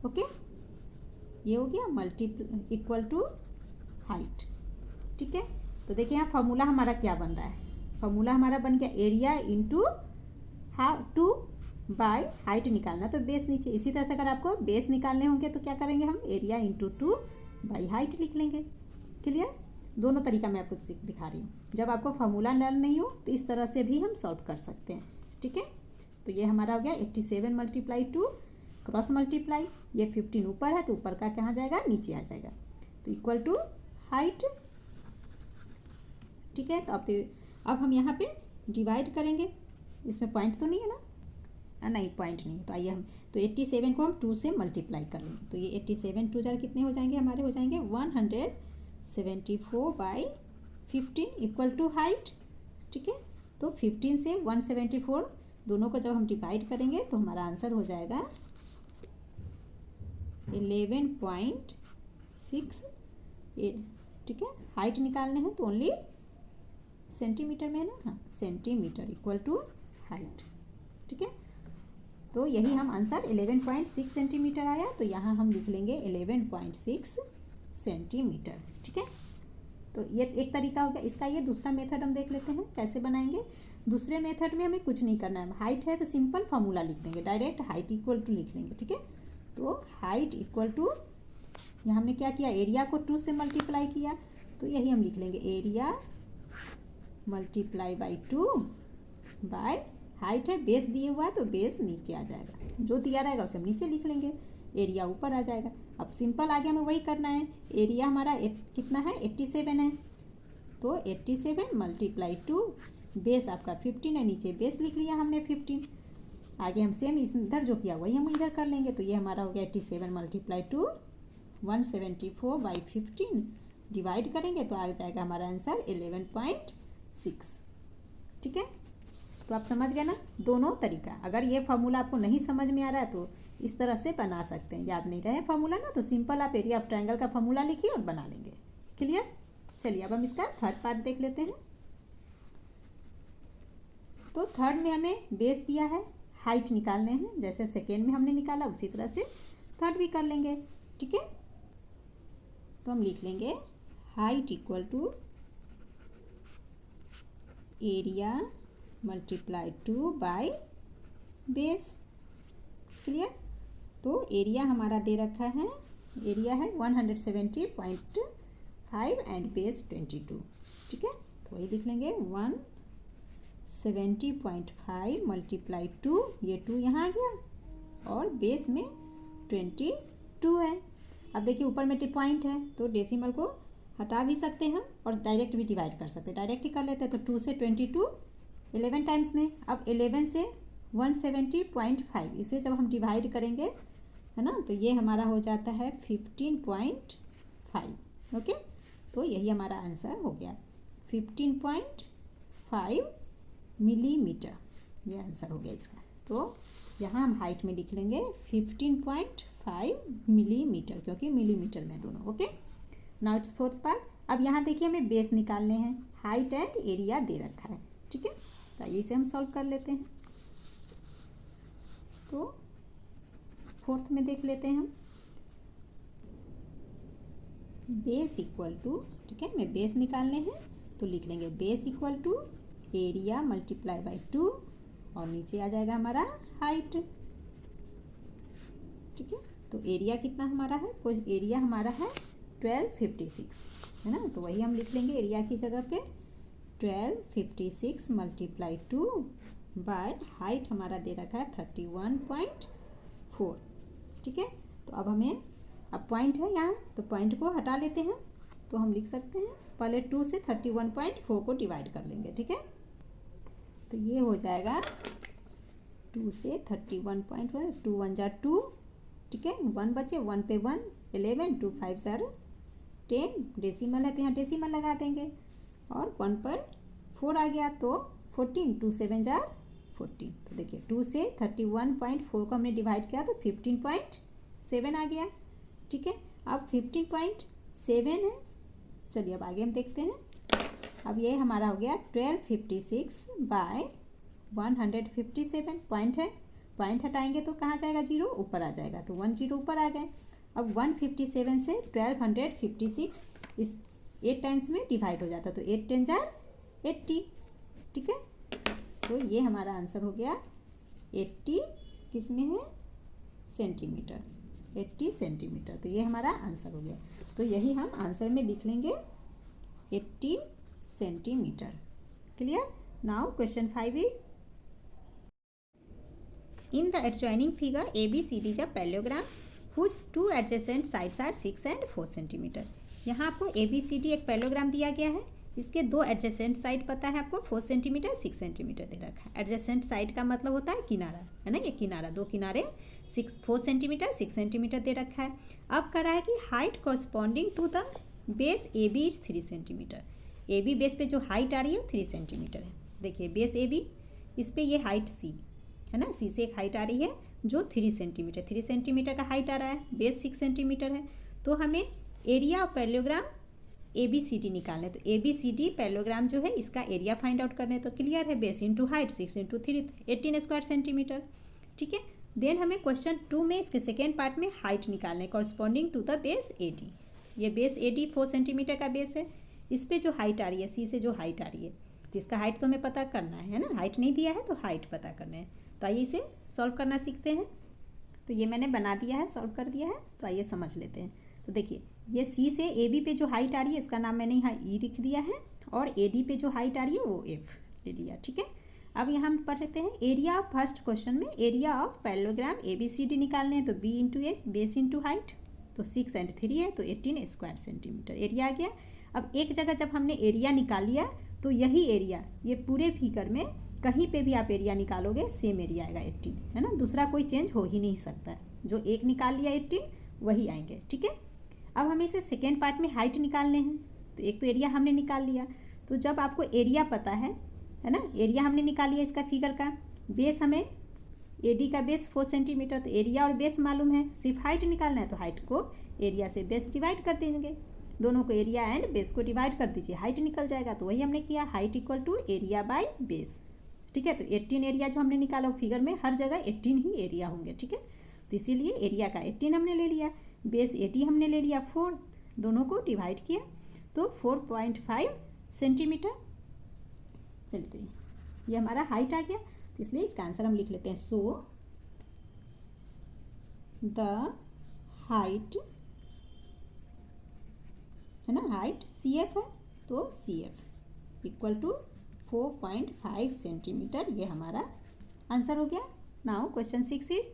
ओके, ये हो गया मल्टीप्लाई इक्वल टू हाइट। ठीक है, तो देखिए यहाँ फॉर्मूला हमारा क्या बन रहा है, फॉर्मूला हमारा बन गया एरिया इंटू 2 बाय हाइट निकालना, तो बेस नीचे। इसी तरह से अगर आपको बेस निकालने होंगे तो क्या करेंगे, हम एरिया इंटू 2 बाई हाइट लिख लेंगे। क्लियर, दोनों तरीका मैं आपको दिखा रही हूँ। जब आपको फार्मूला लर्न नहीं हो तो इस तरह से भी हम सॉल्व कर सकते हैं। ठीक है, तो ये हमारा हो गया 87 मल्टीप्लाई 2 क्रॉस मल्टीप्लाई, ये 15 ऊपर है तो ऊपर का कहाँ जाएगा, नीचे आ जाएगा, तो इक्वल टू हाइट। ठीक है, तो अब हम यहाँ पे डिवाइड करेंगे, इसमें पॉइंट तो नहीं है ना, नहीं पॉइंट नहीं है, तो आइए हम तो 87 को हम 2 से मल्टीप्लाई कर लेंगे। तो ये 87 2 जार कितने हो जाएंगे, हमारे हो जाएंगे 174/15 इक्वल टू हाइट। ठीक है, तो 15 से 174 दोनों को जब हम डिवाइड करेंगे तो हमारा आंसर हो जाएगा 11.6। ठीक है, हाइट निकालने हैं तो ओनली सेंटीमीटर में है ना, हाँ सेंटीमीटर इक्वल टू हाइट। ठीक है, तो यही हम आंसर 11.6 सेंटीमीटर आया, तो यहाँ हम लिख लेंगे 11.6 सेंटीमीटर। ठीक है, तो ये एक तरीका हो गया इसका। ये दूसरा मेथड हम देख लेते हैं कैसे बनाएंगे। दूसरे मेथड में हमें कुछ नहीं करना है, हाइट है तो सिंपल फार्मूला लिख देंगे, डायरेक्ट हाइट इक्वल टू लिख लेंगे। ठीक है, तो हाइट इक्वल टू, यहाँ हमने क्या किया, एरिया को 2 से मल्टीप्लाई किया, तो यही हम लिख लेंगे area multiply by 2 by height है, बेस दिए हुआ है तो बेस नीचे आ जाएगा, जो दिया रहेगा उसे हम नीचे लिख लेंगे, एरिया ऊपर आ जाएगा। अब सिंपल आगे हमें वही करना है, एरिया हमारा कितना है 87 है, तो 87 मल्टीप्लाई 2, बेस आपका 15 है, नीचे बेस लिख लिया हमने 15। आगे हम सेम इधर जो किया वही हम इधर कर लेंगे, तो ये हमारा हो गया 87 मल्टीप्लाई 2 174/15 डिवाइड करेंगे तो आ जाएगा हमारा आंसर 11.6। ठीक है, तो आप समझ गए ना दोनों तरीका। अगर ये फार्मूला आपको नहीं समझ में आ रहा है तो इस तरह से बना सकते हैं, याद नहीं रहे फार्मूला ना तो सिंपल आप एरिया ऑफ ट्रायंगल का फार्मूला लिखिए और बना लेंगे। क्लियर, चलिए अब हम इसका थर्ड पार्ट देख लेते हैं। तो थर्ड में हमें बेस दिया है, हाइट निकालने हैं, जैसे सेकेंड में हमने निकाला उसी तरह से थर्ड भी कर लेंगे। ठीक है, तो हम लिख लेंगे height equal to area multiply 2 by base. Clear, तो एरिया हमारा दे रखा है, एरिया है 170.5 एंड बेस 22। ठीक है, तो वही लिख लेंगे 170.5 मल्टीप्लाई 2, ये 2 यहाँ आ गया और बेस में 22 है। अब देखिए ऊपर में पॉइंट है तो डेसिमल को हटा भी सकते हैं हम और डायरेक्ट भी डिवाइड कर सकते हैं, डायरेक्ट ही कर लेते हैं। तो 2 से 22 11 टाइम्स में, अब 11 से 170.5, इसे जब हम डिवाइड करेंगे है ना तो ये हमारा हो जाता है 15.5। ओके, तो यही हमारा आंसर हो गया 15.5 मिलीमीटर, ये आंसर हो गया इसका। तो यहाँ हम हाइट में लिख लेंगे 15.5 मिलीमीटर, क्योंकि मिलीमीटर में दोनों। Okay, now it's fourth part. अब यहाँ देखिए हमें बेस निकालने हैं, हाइट एंड एरिया दे रखा है, ठीक है। तो इसे हम सॉल्व कर लेते हैं। तो फोर्थ में देख लेते हैं हम, बेस इक्वल टू, ठीक है, हमें बेस निकालने हैं तो लिख लेंगे base equal to area multiply by 2 और नीचे आ जाएगा हमारा हाइट, ठीक है। तो एरिया कितना हमारा है, कोई एरिया हमारा है 1256, है ना। तो वही हम लिख लेंगे एरिया की जगह पे 1256 मल्टीप्लाई 2 बाय हाइट हमारा दे रखा है 31.4, ठीक है। तो अब हमें, अब पॉइंट है यहाँ तो पॉइंट को हटा लेते हैं। तो हम लिख सकते हैं पहले 2 से 31.4 को डिवाइड कर लेंगे, ठीक है। तो ये हो जाएगा 2 से 31.4, 2 1 जा 2, ठीक है, 1 बचे, 1 पे 1 11, 2 5 ज़ार 10, डेसिमल है तो यहाँ डेसिमल लगा देंगे और 1 पर 4 आ गया तो 14, 2 7 ज़ार 14। तो देखिए 2 से 31.4 को हमने डिवाइड किया तो 15.7 आ गया, ठीक है। अब 15.7 है, चलिए अब आगे हम देखते हैं। अब ये हमारा हो गया 1256 बाय 157, पॉइंट है, पॉइंट हटाएंगे तो कहाँ जाएगा, 0 ऊपर आ जाएगा, तो 1 0 ऊपर आ गए। अब 157 से 1256 इस 8 टाइम्स में डिवाइड हो जाता, तो 8 10 जार 80, ठीक है। तो ये हमारा आंसर हो गया 80, किस में है, सेंटीमीटर, 80 सेंटीमीटर। तो ये हमारा आंसर हो गया। तो यही हम आंसर में लिख लेंगे 80 centimetre. Clear. Now question 5 is, in the adjoining figure ABCD is a parallelogram whose two adjacent sides are 6 and 4 centimetre. यहाँ आपको ABCD एक पैरेललोग्राम दिया गया है, इसके दो एडजेसेंट साइड पता है आपको 4 सेंटीमीटर 6 सेंटीमीटर दे रखा है। एडजेसेंट साइड का मतलब होता है किनारा, है ना, ये किनारा, दो किनारे 4 सेंटीमीटर 6 सेंटीमीटर दे रखा है। अब कह रहा है कि height corresponding to the base AB is 3 centimetre. AB base पे जो हाइट आ रही है 3 सेंटीमीटर है। देखिए बेस AB, इस पर ये हाइट C है ना, C से एक हाइट आ रही है जो 3 सेंटीमीटर, 3 सेंटीमीटर का हाइट आ रहा है, बेस 6 सेंटीमीटर है। तो हमें एरिया ऑफ पैरेललोग्राम ABCD निकालना है। तो ABCD पैरेललोग्राम जो है इसका एरिया फाइंड आउट करना है। तो क्लियर है, base into height 6 into 3 18 square centimetre, ठीक है। देन हमें क्वेश्चन 2 में इसके सेकेंड पार्ट में हाइट निकालना है corresponding to the base AD। ये बेस AD 4 सेंटीमीटर का बेस है, इस पर जो हाइट आ रही है C से जो हाइट आ रही है, तो इसका हाइट तो हमें पता करना है ना, हाइट नहीं दिया है तो हाइट पता करना है। तो आइए इसे सॉल्व करना सीखते हैं। तो ये मैंने बना दिया है, सॉल्व कर दिया है, तो आइए समझ लेते हैं। तो देखिए ये C से AB पे जो हाइट आ रही है इसका नाम मैंने यहाँ E लिख दिया है और AD पे जो हाइट आ रही है वो F ले लिया, ठीक है। अब यहाँ हम पढ़ लेते हैं एरिया ऑफ, फर्स्ट क्वेश्चन में एरिया ऑफ पैरेललोग्राम ABCD निकालने हैं। तो B into H, base into height, तो 6 एंड 3 है तो 18 स्क्वायर सेंटीमीटर एरिया आ गया। अब एक जगह जब हमने एरिया निकाल लिया तो यही एरिया, ये पूरे फिगर में कहीं पे भी आप एरिया निकालोगे सेम एरिया आएगा 18, है ना, दूसरा कोई चेंज हो ही नहीं सकता। जो एक निकाल लिया 18 वही आएंगे, ठीक है। अब हमें इसे सेकेंड पार्ट में हाइट निकालने हैं। तो एक तो एरिया हमने निकाल लिया, तो जब आपको एरिया पता है ना, एरिया हमने निकाल लिया इसका फिगर का, बेस हमें AD का बेस 4 सेंटीमीटर, तो एरिया और बेस मालूम है, सिर्फ हाइट निकालना है। तो हाइट को एरिया से बेस डिवाइड कर देंगे, दोनों को एरिया एंड बेस को डिवाइड कर दीजिए, हाइट निकल जाएगा। तो वही हमने किया, height equal to area by base, ठीक है। तो 18 एरिया जो हमने निकाला फिगर में हर जगह 18 ही एरिया होंगे, ठीक है। तो इसीलिए एरिया का 18 हमने ले लिया, बेस 80 हमने ले लिया 4, दोनों को डिवाइड किया तो 4.5 सेंटीमीटर। चलिए ये हमारा हाइट आ गया, तो इसलिए इसका आंसर हम लिख लेते हैं। सो द हाइट, है ना, हाइट CF है तो CF इक्वल टू 4.5 सेंटीमीटर, ये हमारा आंसर हो गया। Now question 6 is,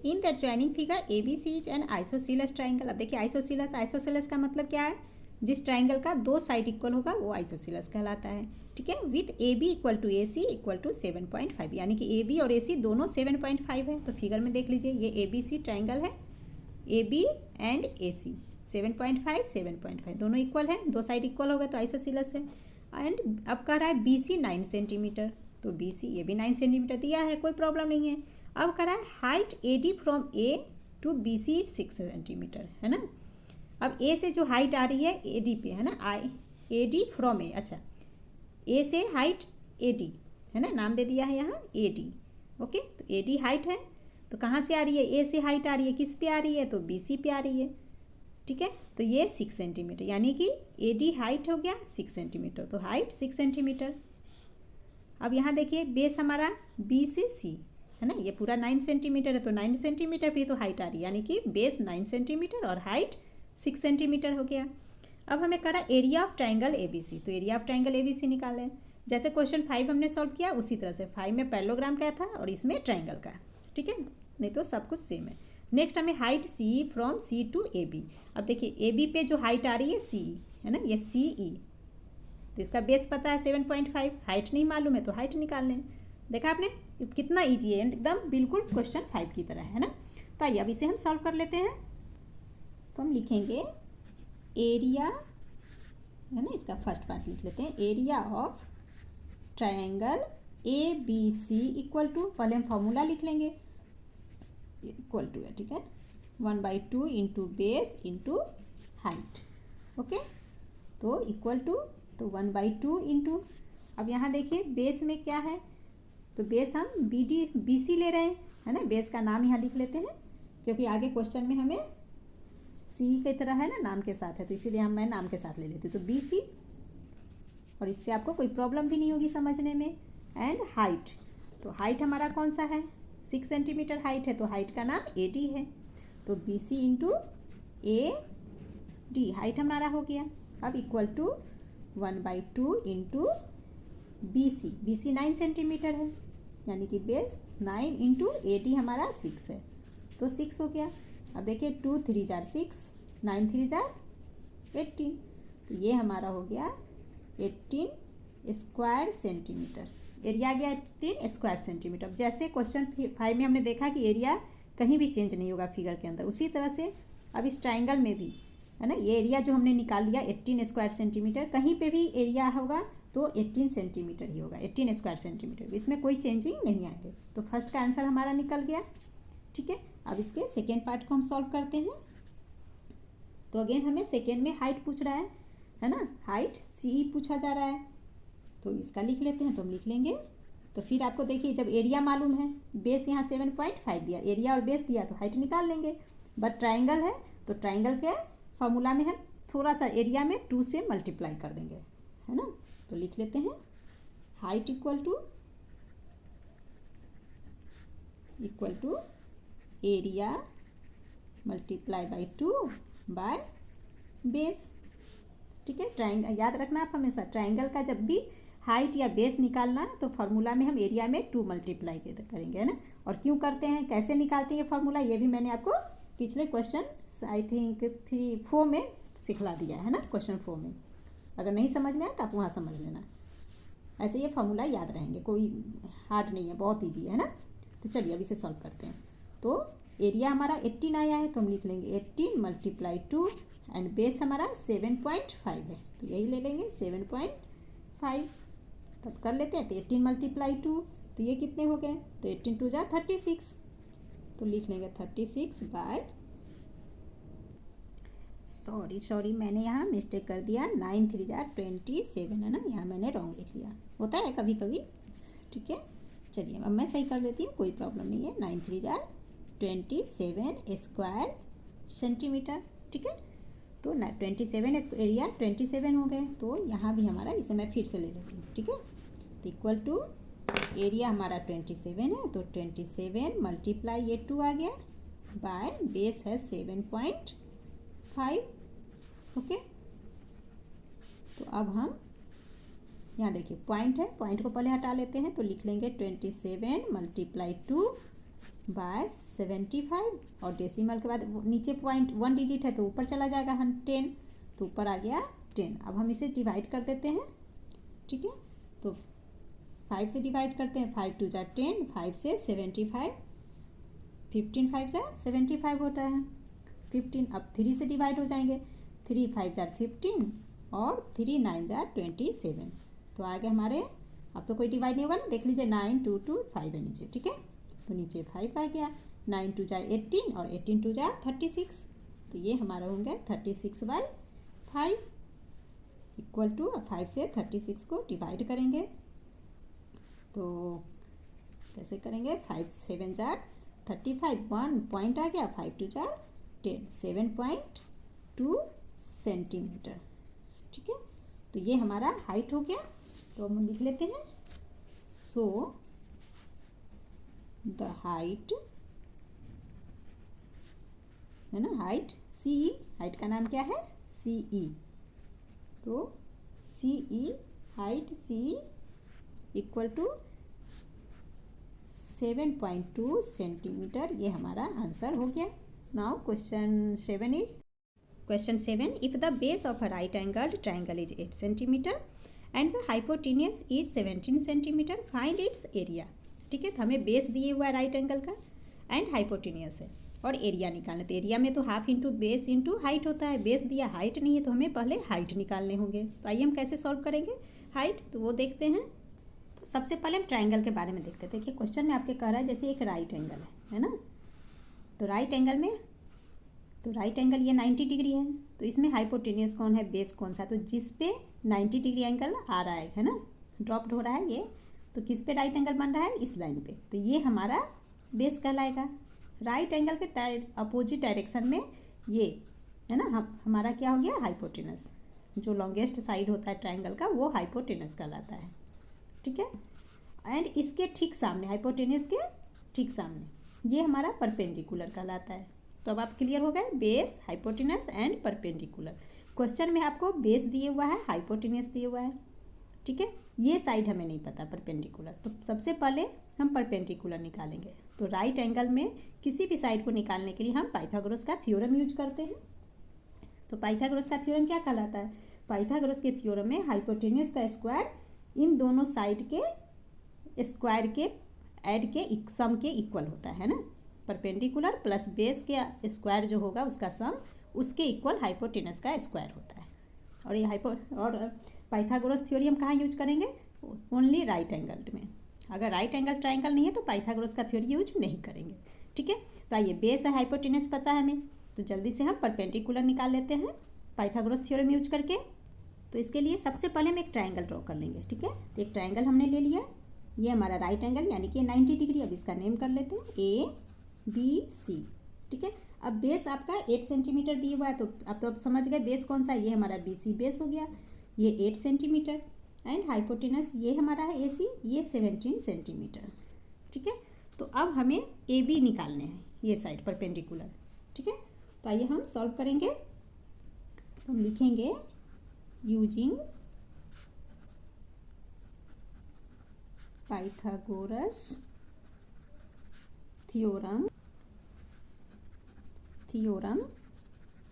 in the joining figure ABC is an isosceles triangle. अब देखिए आइसोसीलस, आइसोसीलस का मतलब क्या है, जिस ट्राइंगल का दो साइड इक्वल होगा वो आइसोसीलस कहलाता है, ठीक है। With AB equal to AC equal to 7.5, यानी कि AB और AC दोनों 7.5 है। तो फिगर में देख लीजिए ये ABC ट्राइंगल है, AB एंड AC 7.5 7.5 दोनों इक्वल है, दो साइड इक्वल होगा तो आइसोसीलस है। एंड अब कह रहा है BC 9 सेंटीमीटर, तो BC ये भी 9 सेंटीमीटर दिया है, कोई प्रॉब्लम नहीं है। अब कह रहा है height AD from A to BC 6 centimetre, है ना। अब ए से जो हाइट आ रही है ए डी पे, है ना, ए डी फ्रॉम ए, अच्छा ए से हाइट ए डी, है ना, नाम दे दिया है यहाँ ए डी। ओके, तो ए डी हाइट है, तो कहाँ से आ रही है, ए से हाइट आ रही है, किस पे आ रही है, तो बी सी पे आ रही है। ठीक है, तो ये 6 सेंटीमीटर, यानी कि ए डी हाइट हो गया 6 सेंटीमीटर, तो हाइट 6 सेंटीमीटर। अब यहाँ देखिए बेस हमारा बी से सी, है ना, ये पूरा 9 सेंटीमीटर है, तो 9 सेंटीमीटर भी तो हाइट आ रही है, यानी कि बेस 9 सेंटीमीटर और हाइट 6 सेंटीमीटर हो गया। अब हमें करा area of triangle A B C, तो area of triangle A B C निकालें। जैसे क्वेश्चन 5 हमने सॉल्व किया उसी तरह से 5 में पैरेललोग्राम का था और इसमें ट्राइंगल का। ठीक है, नहीं तो सब कुछ सेम है। नेक्स्ट हमें height C from C to A B. अब देखिए ए बी पे जो हाइट आ रही है सी, है ना, ये सी ई, तो इसका बेस पता है 7.5, हाइट नहीं मालूम है तो हाइट निकाल लें। देखा आपने कितना ईजी है, एकदम बिल्कुल क्वेश्चन 5 की तरह, है ना। तो आइए अब इसे हम सॉल्व कर लेते हैं। तो हम लिखेंगे एरिया, है ना, इसका फर्स्ट पार्ट लिख लेते हैं, area of triangle A B C equal to, पहले हम फॉर्मूला लिख लेंगे, इक्वल टू है, ठीक है, 1/2 into base into height. Okay, तो इक्वल टू, तो 1/2 इंटू, अब यहाँ देखिए बेस में क्या है, तो बेस हम बी सी ले रहे हैं, है ना, बेस का नाम यहाँ लिख लेते हैं क्योंकि आगे क्वेश्चन में हमें सी की तरह है ना नाम के साथ है, तो इसीलिए मैं नाम के साथ ले लेती हूँ, तो बी सी, और इससे आपको कोई प्रॉब्लम भी नहीं होगी समझने में। एंड हाइट, तो हाइट हमारा कौन सा है, 6 सेंटीमीटर हाइट है, तो हाइट का नाम ए डी है, तो B C into A D height हमारा हो गया। अब equal to 1/2 into B C 9 centimetre है, यानी कि बेस 9 इंटू ए डी हमारा 6 है, तो 6 हो गया। अब देखिए 2 3 जार 6, 9 3 जार 18, तो ये हमारा हो गया 18 स्क्वायर सेंटीमीटर, एरिया आ गया 18 स्क्वायर सेंटीमीटर। जैसे क्वेश्चन 5 में हमने देखा कि एरिया कहीं भी चेंज नहीं होगा फिगर के अंदर, उसी तरह से अब इस ट्राइंगल में भी, है ना, ये एरिया जो हमने निकाल लिया 18 स्क्वायर सेंटीमीटर, कहीं पे भी एरिया होगा तो 18 सेंटीमीटर ही होगा, 18 स्क्वायर सेंटीमीटर, इसमें कोई चेंजिंग नहीं आएंगे। तो फर्स्ट का आंसर हमारा निकल गया। ठीक है, अब इसके सेकेंड पार्ट को हम सॉल्व करते हैं। तो अगेन हमें सेकेंड में हाइट पूछ रहा है ना, हाइट सी पूछा जा रहा है, तो इसका लिख लेते हैं, तो हम लिख लेंगे। तो फिर आपको देखिए जब एरिया मालूम है, बेस यहाँ 7.5 दिया, एरिया और बेस दिया तो हाइट निकाल लेंगे, बट ट्राइंगल है तो ट्राइंगल के फॉर्मूला में हम थोड़ा सा एरिया में 2 से मल्टीप्लाई कर देंगे, है ना। तो लिख लेते हैं height equal to area multiply by 2 by base. ठीक है, ट्राइंगल याद रखना आप हमेशा, ट्राइंगल का जब भी हाइट या बेस निकालना तो फार्मूला में हम एरिया में 2 मल्टीप्लाई करेंगे, है ना। और क्यों करते हैं, कैसे निकालते हैं ये फार्मूला, ये भी मैंने आपको पिछले क्वेश्चन आई थिंक 3-4 में सिखला दिया है ना, क्वेश्चन 4 में। अगर नहीं समझ में आया तो आप वहाँ समझ लेना, ऐसे ये फार्मूला याद रहेंगे, कोई हार्ड नहीं है, बहुत ईजी है ना। तो चलिए अब इसे सॉल्व करते हैं। तो एरिया हमारा 18 आया है, तो हम लिख लेंगे 18 मल्टीप्लाई 2 एंड बेस हमारा 7.5 है, तो यही ले लेंगे 7.5। तब कर लेते हैं, तो 18 मल्टीप्लाई 2, तो ये कितने हो गए, तो 18 2 जा 36, तो लिख लेंगे 36 बाय, सॉरी मैंने यहाँ मिस्टेक कर दिया, 9 3 जा 27 है ना, यहाँ मैंने रॉन्ग लिख लिया, होता है कभी कभी। ठीक है, चलिए अब मैं सही कर देती हूँ, कोई प्रॉब्लम नहीं है। 9 3 जा 27 स्क्वायर सेंटीमीटर। ठीक है, तो 27 एरिया 27 हो गए, तो यहाँ भी हमारा, इसे मैं फिर से ले लेती हूँ। ठीक है, तो इक्वल टू एरिया हमारा 27 है, तो 27 मल्टीप्लाई ये 2 आ गया बाय बेस है 7.5। ओके, तो अब हम यहाँ देखिए पॉइंट है, पॉइंट को पहले हटा लेते हैं, तो लिख लेंगे 27 मल्टीप्लाई 2 बाय 75, और डेसिमल के बाद नीचे पॉइंट 1 डिजिट है तो ऊपर चला जाएगा 10, तो ऊपर आ गया 10। अब हम इसे डिवाइड कर देते हैं। ठीक है, तो 5 से डिवाइड करते हैं, 5 2 जा 10, 5 से 75, 15 5 जा 75 होता है 15। अब 3 से डिवाइड हो जाएंगे, 3 5 जा 15 और 3 9 जा 27, तो आगे हमारे, अब तो कोई डिवाइड नहीं होगा ना, देख लीजिए 9 2 2 5 है नीचे। ठीक है, तो नीचे 5 आ गया, 9 2 जा 18 और 18 2 जा 36, तो ये हमारा होंगे 36/5 इक्वल टू 5 से 36 को डिवाइड करेंगे तो कैसे करेंगे 5 7 जार 35 1 पॉइंट आ गया 5 2 जार 10 7.2 सेंटीमीटर। ठीक है, तो ये हमारा हाइट हो गया। तो हम लिख लेते हैं सो द हाइट है ना, हाइट सी ई, हाइट का नाम क्या है सी ई, तो C E height C E equal to 7.2 centimetre. ये हमारा आंसर हो गया। Now question 7 is question 7 if the base of a right angled triangle is 8 centimetre and the hypotenuse is 17 centimetre find its area. ठीक है, तो हमें बेस दिए हुआ है राइट एंगल का एंड हाइपोटेन्यूज है और एरिया निकालना। तो एरिया में तो half into base into height होता है, बेस दिया हाइट नहीं है तो हमें पहले हाइट निकालने होंगे। तो आइए हम कैसे सॉल्व करेंगे हाइट, तो वो देखते हैं। तो सबसे पहले हम ट्राइंगल के बारे में देखते हैं। देखिए क्वेश्चन में आपके कह रहा है जैसे एक राइट एंगल है ना, तो राइट एंगल में तो राइट एंगल ये 90 डिग्री है, तो इसमें हाइपोटेन्यूज कौन है, बेस कौन सा, तो जिस पे 90 डिग्री एंगल आ रहा है ना, ड्रॉप्ड हो रहा है ये, तो किस पे राइट एंगल बन रहा है, इस लाइन पे, तो ये हमारा बेस कहलाएगा। राइट एंगल के अपोजिट डायरेक्शन में ये है ना, हमारा क्या हो गया हाइपोटेनस, जो लॉन्गेस्ट साइड होता है ट्राइंगल का वो हाइपोटेनस कहलाता है। ठीक है, एंड इसके ठीक सामने हाइपोटेनस के ठीक सामने ये हमारा परपेंडिकुलर कहलाता है। तो अब आप क्लियर हो गए, base hypotenuse and perpendicular. Question में आपको बेस दिए हुआ है, हाइपोटेनस दिए हुआ है। ठीक है, ये साइड हमें नहीं पता परपेंडिकुलर, तो सबसे पहले हम परपेंडिकुलर निकालेंगे। तो राइट एंगल में किसी भी साइड को निकालने के लिए हम पाइथागोरस का थ्योरम यूज करते हैं। तो पाइथागोरस का थ्योरम क्या कहलाता है, पाइथागोरस के थ्योरम में हाइपोटेन्यूज का स्क्वायर इन दोनों साइड के स्क्वायर के ऐड के सम के इक्वल होता है ना, परपेंडिकुलर प्लस बेस के स्क्वायर जो होगा उसका सम उसके इक्वल हाइपोटेनस का स्क्वायर होता है। और ये और पाइथागोरस थ्योरी हम कहाँ यूज करेंगे, ओनली राइट एंगल में। अगर राइट एंगल ट्राइंगल नहीं है तो पाइथागोरस का थ्योरी यूज नहीं करेंगे। ठीक है, तो आइए बेस है हाइपोटेनस पता है हमें, तो जल्दी से हम परपेंडिकुलर निकाल लेते हैं पाइथागोरस थ्योरम यूज करके। तो इसके लिए सबसे पहले हम एक ट्राइंगल ड्रॉ कर लेंगे। ठीक है, तो एक ट्राइंगल हमने ले लिया, ये हमारा राइट एंगल यानी कि 90 डिग्री। अब इसका नेम कर लेते हैं ABC। ठीक है, अब बेस आपका 8 सेंटीमीटर दिया हुआ है, तो अब समझ गए बेस कौन सा है, ये हमारा BC बेस हो गया, ये 8 सेंटीमीटर एंड हाइपोटेनस ये हमारा है AC, ये 17 सेंटीमीटर। ठीक है, तो अब हमें AB निकालने हैं, ये साइड परपेंडिकुलर। ठीक है, तो आइए हम सॉल्व करेंगे। तो हम लिखेंगे यूजिंग पाइथागोरस थ्योरम।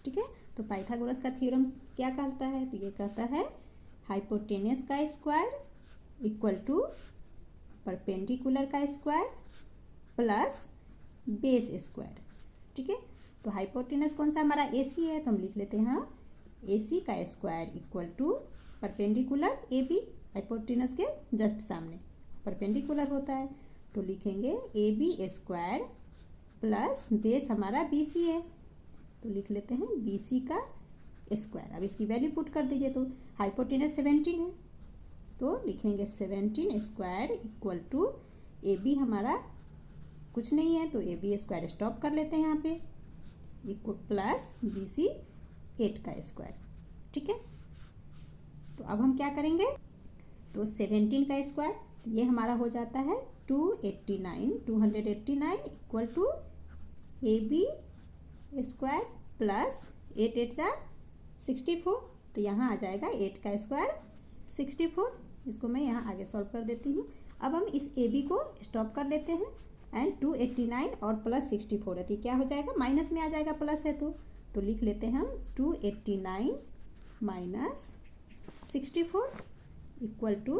ठीक है, तो पाइथागोरस का थ्योरम क्या कहता है, तो ये कहता है हाइपोटेनस का स्क्वायर इक्वल टू परपेंडिकुलर का स्क्वायर प्लस बेस स्क्वायर। ठीक है, तो हाइपोटेनस कौन सा हमारा AC है, तो हम लिख लेते हैं AC का square equal to perpendicular AB, hypotenuse के जस्ट सामने परपेंडिकुलर होता है, तो लिखेंगे AB स्क्वायर प्लस बेस हमारा BC है, तो लिख लेते हैं BC का स्क्वायर। अब इसकी वैल्यू पुट कर दीजिए, तो हाइपोटेनस 17 है, तो लिखेंगे 17 स्क्वायर इक्वल टू AB हमारा कुछ नहीं है, तो AB स्क्वायर स्टॉप कर लेते हैं यहाँ पे, इक्वल प्लस BC 8 का स्क्वायर। ठीक है, तो अब हम क्या करेंगे, तो 17 का स्क्वायर ये हमारा हो जाता है 289 equal to AB square plus 8 8 जा 64, तो यहाँ आ जाएगा 8 का स्क्वायर 64। इसको मैं यहाँ आगे सॉल्व कर देती हूँ। अब हम इस AB को स्टॉप कर लेते हैं एंड 289 और प्लस 64 है, तो क्या हो जाएगा, माइनस में आ जाएगा, प्लस है तो लिख लेते हैं हम 289 minus 64 equal to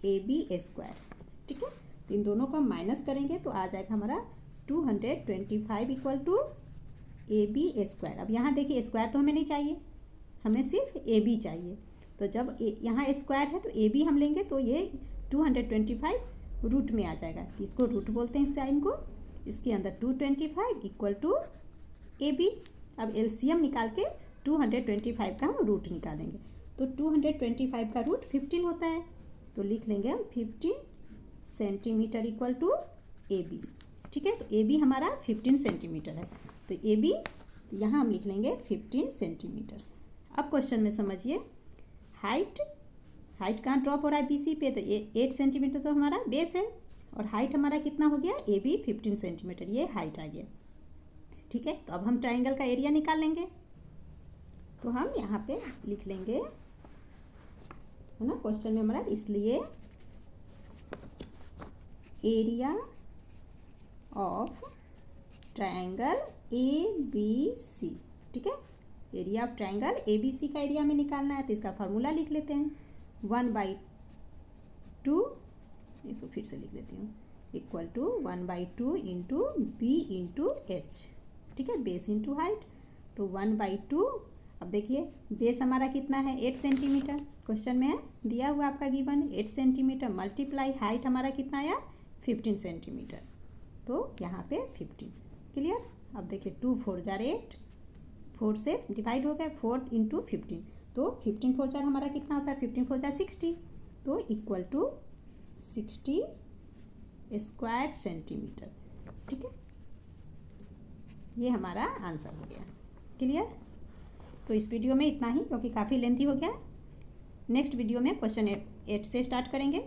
AB square. ठीक है, तो इन दोनों को हम माइनस करेंगे तो आ जाएगा हमारा 225 इक्वल टू AB स्क्वायर। अब यहाँ देखिए स्क्वायर तो हमें नहीं चाहिए, हमें सिर्फ AB चाहिए, तो जब यहाँ स्क्वायर है तो AB हम लेंगे तो ये 225 रूट में आ जाएगा, इसको रूट बोलते हैं इस साइन को, इसके अंदर 225 इक्वल टू AB। अब एलसीएम निकाल के 225 का हम रूट निकालेंगे। तो 225 का रूट 15 होता है, तो लिख लेंगे हम 15 centimetre equal to A B. ठीक है, तो ए बी हमारा 15 सेंटीमीटर है, तो ए बी यहाँ हम लिख लेंगे 15 सेंटीमीटर। अब क्वेश्चन में समझिए, हाइट कहाँ ड्रॉप हो रहा है BC पे, तो 8 सेंटीमीटर तो हमारा बेस है, और हाइट हमारा कितना हो गया ए बी 15 सेंटीमीटर, ये हाइट आ गया। ठीक है, तो अब हम ट्राइंगल का एरिया निकाल लेंगे। तो हम यहाँ पे लिख लेंगे, है ना, क्वेश्चन में हमारा, इसलिए एरिया ऑफ ट्राइंगल ABC। ठीक है, एरिया ऑफ ट्राइंगल ABC का एरिया में निकालना है, तो इसका फार्मूला लिख लेते हैं, 1/2, इसको फिर से लिख देती हूँ, equal to 1/2 into B into H। ठीक है, बेस इंटू हाइट, तो 1/2। अब देखिए बेस हमारा कितना है 8 सेंटीमीटर, क्वेश्चन में है दिया हुआ आपका गिवन 8 सेंटीमीटर मल्टीप्लाई हाइट हमारा कितना आया 15 सेंटीमीटर, तो यहाँ पे 15। क्लियर। अब देखिए 2 4 जार 8, 4 से डिवाइड हो गया, 4 इंटू 15, तो 15 4 जार हमारा कितना होता है, 15 4 जार 60, तो इक्वल टू 60 स्क्वायर सेंटीमीटर। ठीक है, ये हमारा आंसर हो गया। क्लियर। तो इस वीडियो में इतना ही, क्योंकि काफ़ी लेंथी हो गया। नेक्स्ट वीडियो में क्वेश्चन 8 से स्टार्ट करेंगे।